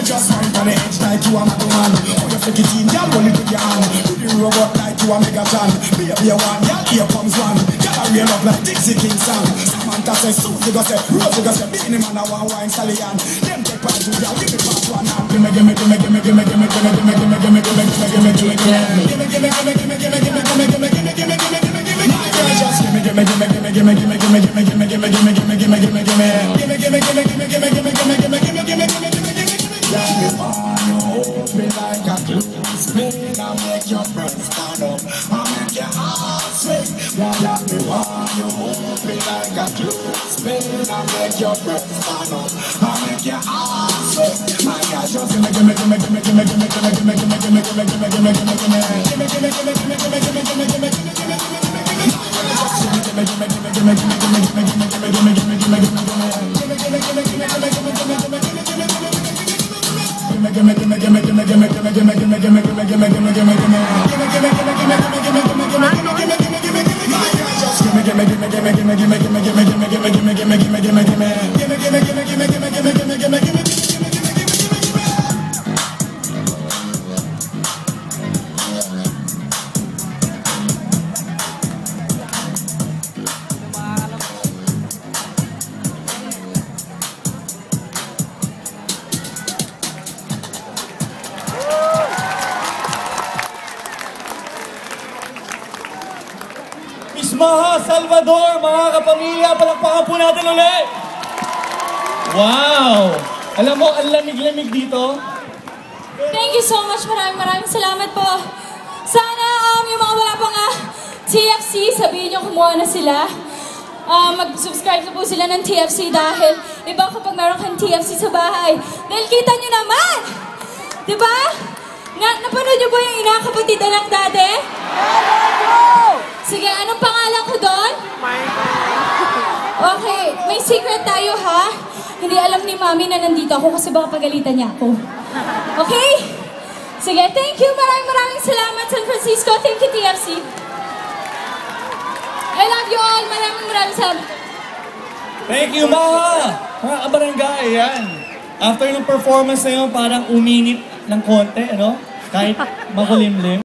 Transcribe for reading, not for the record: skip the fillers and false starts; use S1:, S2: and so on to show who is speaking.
S1: just wine on the edge like you a madman. Oh, you flick it in, girl, hold it with your hand. Do the robot like you a Megatron. Baby, one, girl, here comes one. Girl, I rail up like Dixie King song. Samantha say, Susie go say, Rosie go say, Beanie Man a one wine stallion. Them take part two, girl, give me part one. Gimme, gimme, gimme, gimme, gimme, gimme, gimme, gimme, gimme, gimme, gimme, gimme, gimme, gimme,
S2: Miss Maha Salvador, mga kapamilya, palakpakan po natin ulit! Wow! Alam mo, ang lamig-lamig dito.
S3: Thank you so much. Maraming salamat po. Sana yung mga wala pang TFC, sabihin nyo kumuha na sila. Mag-subscribe na po sila ng TFC dahil iba kapag meron kang TFC sa bahay. Dahil kita nyo naman! Diba? Napanood nyo po yung Inakapatid Anak dati? Sige, anong pangalan ko doon? Okay, may secret tayo ha. Hindi alam ni Mami na nandito ako kasi baka pagalitan niya ako. Okay? Sige, thank you. Maraming salamat San Francisco. Thank you TFC. I love you all. Maraming salamat.
S2: Thank you, Maha! Mga kabarangay, yan. After ng performance na yun, parang uminit ng konti, ano? Kahit makulimlim.